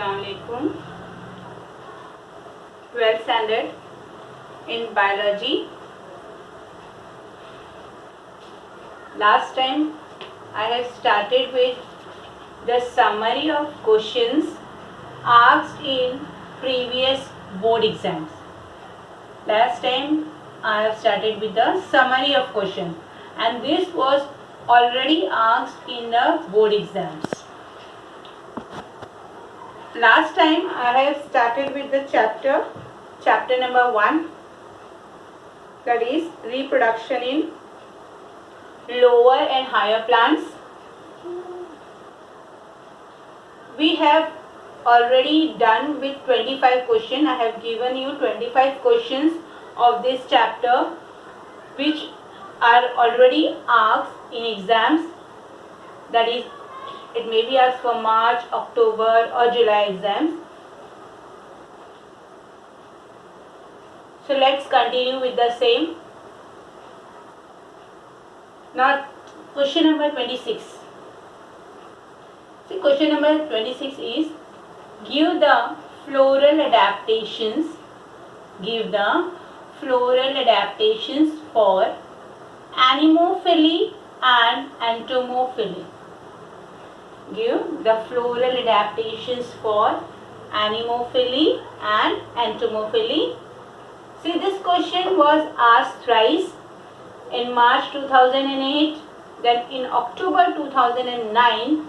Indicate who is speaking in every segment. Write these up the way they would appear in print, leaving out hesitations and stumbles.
Speaker 1: Assalamualaikum. 12th standard in biology. Last time I have started with the summary of questions asked in previous board exams. Last time I have started with the summary of question, and this was already asked in the board exams. Last time I have started with the chapter number 1, that is reproduction in lower and higher plants. We have already done with 25 questions. I have given you 25 questions of this chapter which are already asked in exams, that is it may be asked for March, October or July exams. So let's continue with the same. Now question number 26. See, question number 26 is give the floral adaptations for anemophily and entomophily. Give the floral adaptations for anemophily and entomophily. See, this question was asked thrice, in March 2008, then in October 2009,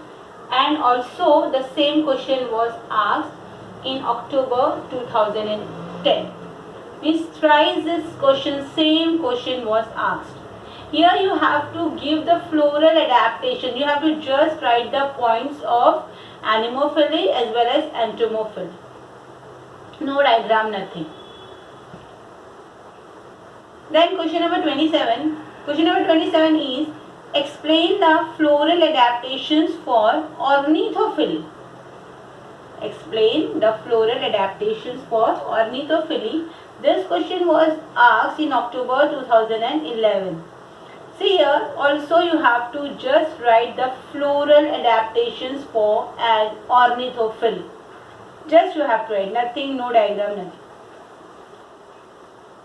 Speaker 1: and also the same question was asked in October 2010. Means thrice this question, same question was asked. Here you have to give the floral adaptation. You have to just write the points of anemophily as well as entomophily. No diagram, nothing. Then question number 27. Question number 27 is explain the floral adaptations for ornithophily. Explain the floral adaptations for ornithophily. This question was asked in October 2011. See, here also you have to just write the floral adaptations for an ornithophily. Just you have to write, nothing, no diagram, nothing.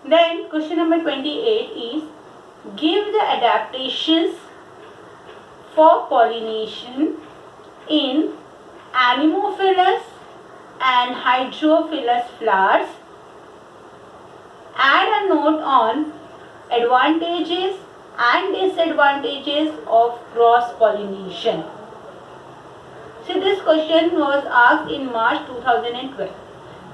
Speaker 1: Then question number 28 is give the adaptations for pollination in anemophilous and hydrophilous flowers. Add a note on advantages and disadvantages of cross pollination. See, this question was asked in March 2012.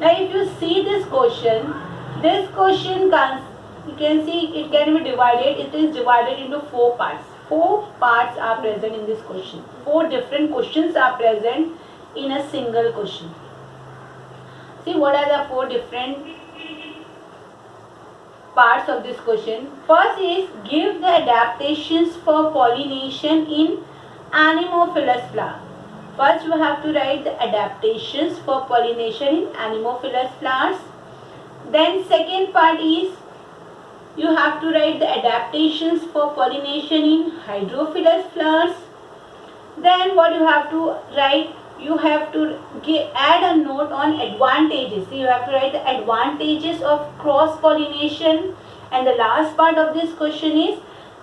Speaker 1: Now if you see this question you can see it can be divided. It is divided into 4 parts. 4 parts are present in this question. 4 different questions are present in a single question. See, what are the 4 different parts of this question? First is give the adaptations for pollination in anemophilous flower. First you have to write the adaptations for pollination in anemophilous flowers. Then second part is you have to write the adaptations for pollination in hydrophilous flowers. Then what you have to write, you have to add a note on advantages. So you have to write the advantages of cross pollination, and the last part of this question is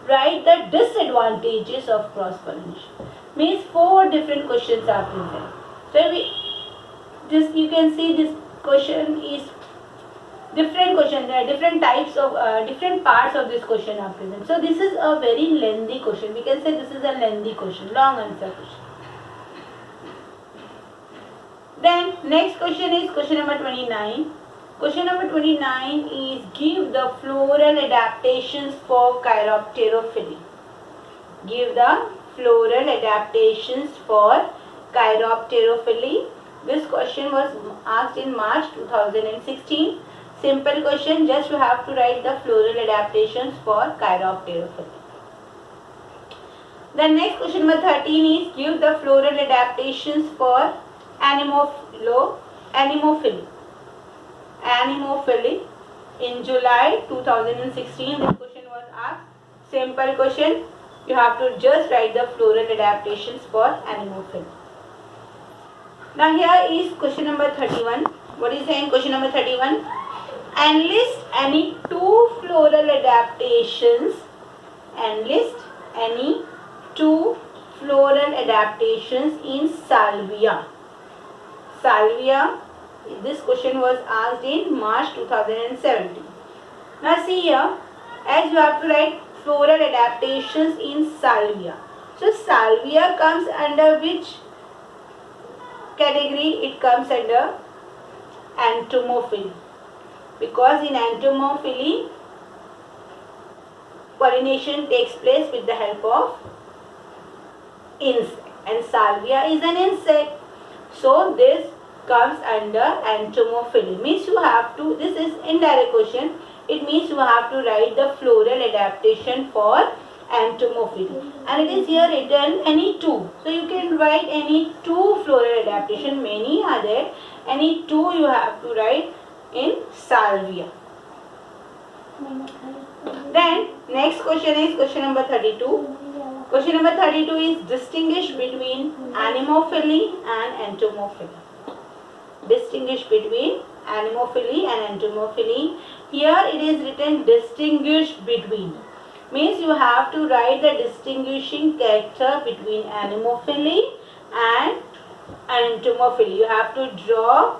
Speaker 1: write the disadvantages of cross pollination. Means 4 different questions are present. So you can see this question is different question. There are different types of different parts of this question are present. So this is a very lengthy question. We can say this is a lengthy question, long answer question. Then next question is question number 29. Question number 29 is give the floral adaptations for chiropterophily. Give the floral adaptations for chiropterophily. This question was asked in March 2016. Simple question, just you have to write the floral adaptations for chiropterophily. The next question number 13 is give the floral adaptations for anemophily. In July 2016 this question was asked. Simple question, you have to just write the floral adaptations for anemophily. Now here is question number 31. What is saying question number 31? Enlist any two floral adaptations. Enlist any two floral adaptations in Salvia. Salvia. This question was asked in March 2017. Now see here, as you have to write floral adaptations in Salvia. So Salvia comes under which category? It comes under entomophily, because in entomophily pollination takes place with the help of insect, and Salvia is an insect. So this comes under entomophily. Means you have to, this is indirect question, it means you have to write the floral adaptation for entomophily, and it is here written any two. So you can write any two floral adaptation, many are there, any two you have to write in Salvia. Then next question is question number 32. Question number 32 is distinguish between anemophily and entomophily. Distinguish between anemophily and entomophily. Here it is written distinguish between. Means you have to write the distinguishing character between anemophily and entomophily. You have to draw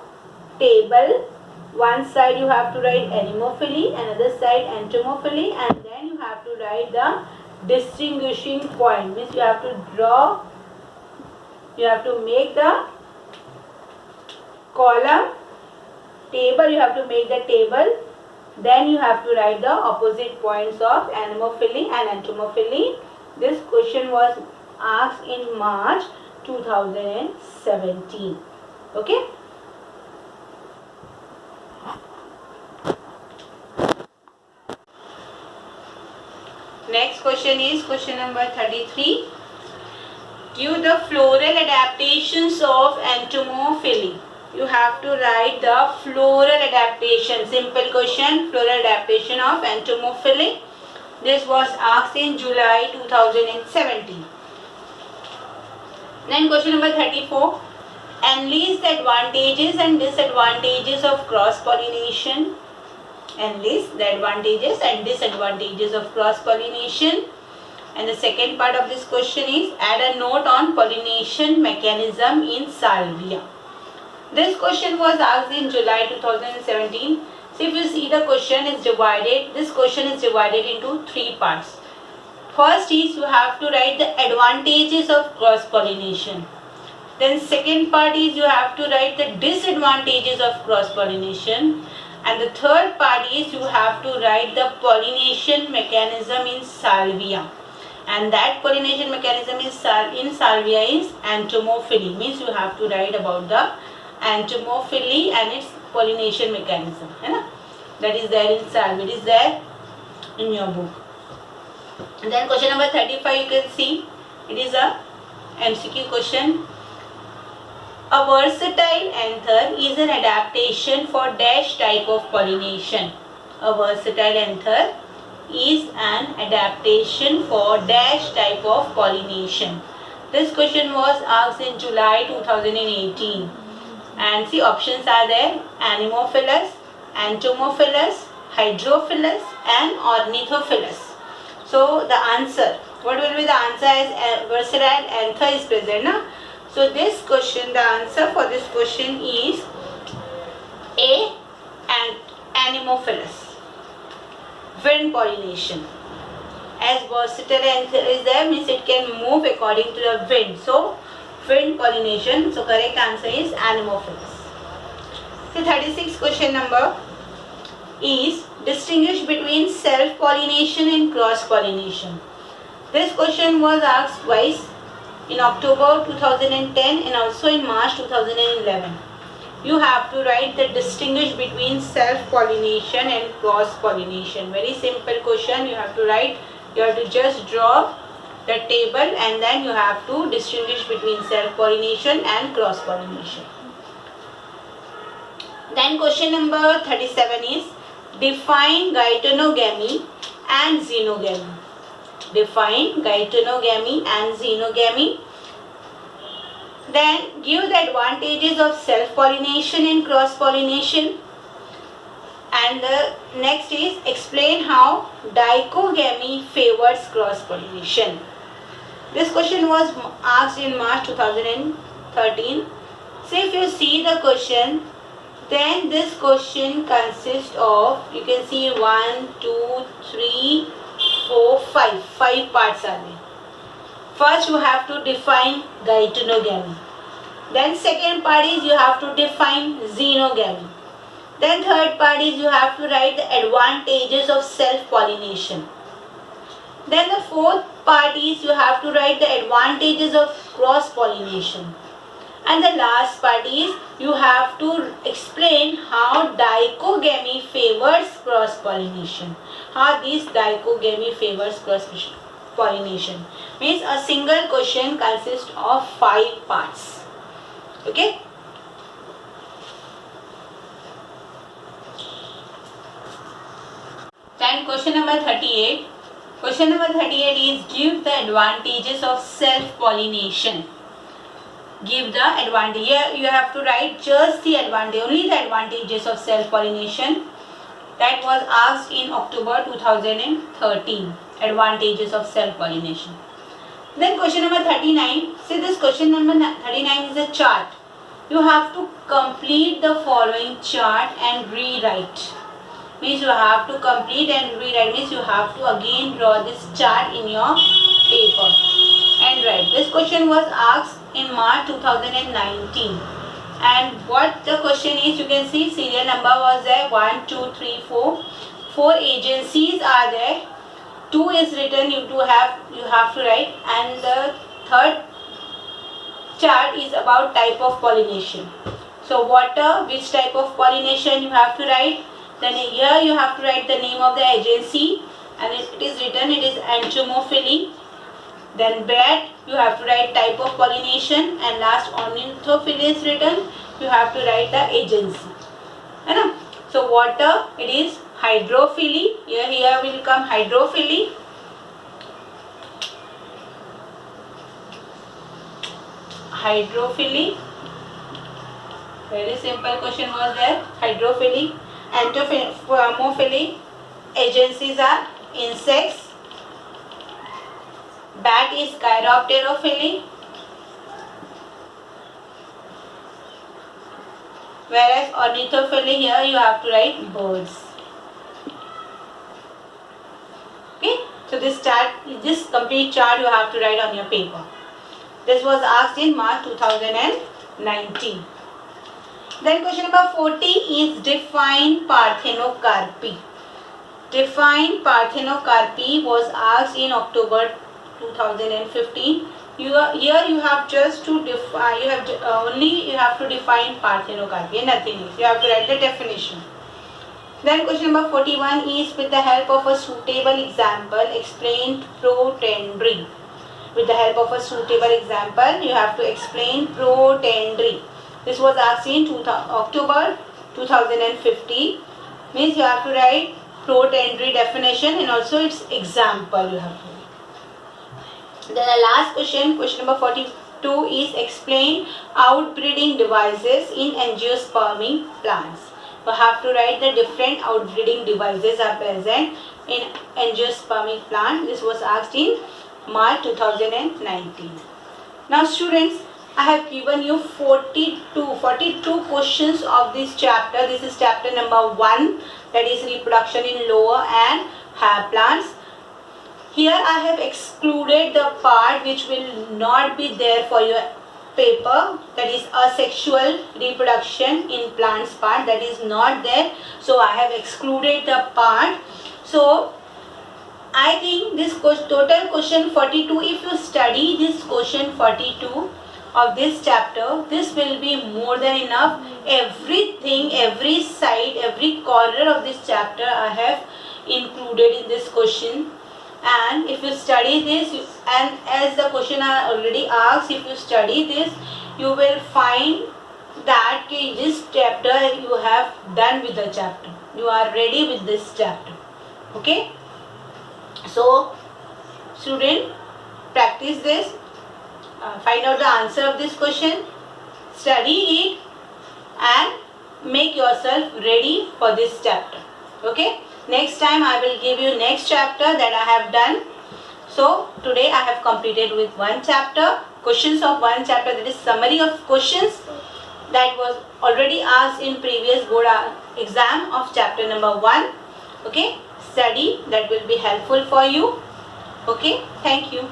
Speaker 1: table. One side you have to write anemophily, another side entomophily, and then you have to write the distinguishing point. Means you have to draw, you have to make the column, table, you have to make the table, then you have to write the opposite points of anemophily and entomophily. This question was asked in March 2017. Okay. Next question is question number 33. Give the floral adaptations of entomophily. You have to write the floral adaptation. Simple question, floral adaptation of entomophily. This was asked in July 2017. Then question number 34. Enlist the advantages and disadvantages of cross-pollination. Enlist the advantages and disadvantages of cross-pollination. And the second part of this question is add a note on pollination mechanism in Salvia. This question was asked in July 2017. So if you see the question is divided, this question is divided into three parts. First is you have to write the advantages of cross-pollination. Then second part is you have to write the disadvantages of cross-pollination. And the third part is you have to write the pollination mechanism in Salvia. And that pollination mechanism is in Salvia is entomophily. Means you have to write about the entomophily and its pollination mechanism. That is there in Salvia. It is there in your book. And then question number 35 you can see. It is a MCQ question. A versatile anther is an adaptation for dash type of pollination. A versatile anther is an adaptation for dash type of pollination. This question was asked in July 2018. And see, options are there: anemophilus, entomophilus, hydrophilus and ornithophilus. So the answer, what will be the answer as versatile anther is present, na? So this question, the answer for this question is A, and anemophilus, wind pollination. As versatile anther is there, means it can move according to the wind. So wind pollination. So correct answer is anemophilus. So 36 question number is distinguish between self-pollination and cross-pollination. This question was asked twice, in October 2010 and also in March 2011. You have to write the distinguish between self-pollination and cross-pollination. Very simple question. You have to write, you have to just draw the table and then you have to distinguish between self-pollination and cross-pollination. Then question number 37 is define geitonogamy and xenogamy. Define geitonogamy and xenogamy. Then give the advantages of self-pollination and cross-pollination. And the next is explain how dichogamy favors cross-pollination. This question was asked in March 2013. So if you see the question, then this question consists of, you can see 1, 2, 3, 4, 5. 5 parts are there. First you have to define geitonogamy. Then second part is you have to define xenogamy. Then third part is you have to write the advantages of self-pollination. Then the fourth part is you have to write the advantages of cross-pollination. And the last part is you have to explain how dichogamy favors cross-pollination. How this dichogamy favors cross-pollination. Means a single question consists of 5 parts. Okay? Then question number 38. Question number 38 is give the advantages of self-pollination. Give the advantage. Here you have to write just the advantage, only the advantages of self-pollination. That was asked in October 2013. Advantages of self-pollination. Then question number 39. See, this question number 39 is a chart. You have to complete the following chart and rewrite. Means you have to complete and rewrite. Means you have to again draw this chart in your paper and write. This question was asked in March 2019. And what the question is, you can see serial number was there, 1, 2, 3, 4. 4 agencies are there. 2 is written, you have to write, and the third chart is about type of pollination. So water, which type of pollination you have to write. Then here you have to write the name of the agency, and it is written, it is entomophily. Then bat, you have to write type of pollination, and last ornithophily is written, you have to write the agency. So water, it is hydrophily. Here will come hydrophily. Hydrophily. Very simple question was there. Hydrophily. Entomophily. Agencies are insects. Bat is chiropterophily. Whereas ornithophily, here you have to write birds. Okay, so this chart, this complete chart you have to write on your paper. This was asked in March 2019. Then question number 40 is define parthenocarpy. Define parthenocarpy was asked in October 2015. Here you have just to define, you have to define parthenocarpy and nothing else. You have to write the definition. Then question number 41 is with the help of a suitable example explain protandry. With the help of a suitable example, you have to explain protandry. This was asked in October 2015. Means you have to write protandry definition and also its example you have to write. Then the last question, question number 42 is explain outbreeding devices in angiospermic plants. You have to write the different outbreeding devices are present in angiospermic plant. This was asked in March 2019. Now students, I have given you 42 questions of this chapter. This is chapter number 1, that is reproduction in lower and higher plants. Here I have excluded the part which will not be there for your paper, that is asexual reproduction in plants part, that is not there. So I have excluded the part. So I think this total question 42, if you study this question 42 of this chapter, this will be more than enough. Everything, every side, every corner of this chapter I have included in this question. And if you study this, and as the question are already asked, if you study this, you will find that this chapter you have done with the chapter. You are ready with this chapter. Okay. So, student, practice this. Find out the answer of this question. study it and make yourself ready for this chapter. Okay, next time I will give you next chapter that I have done. So today I have completed with one chapter, questions of one chapter, that is summary of questions that was already asked in previous board exam of chapter number 1. Okay, study, that will be helpful for you. Okay, thank you.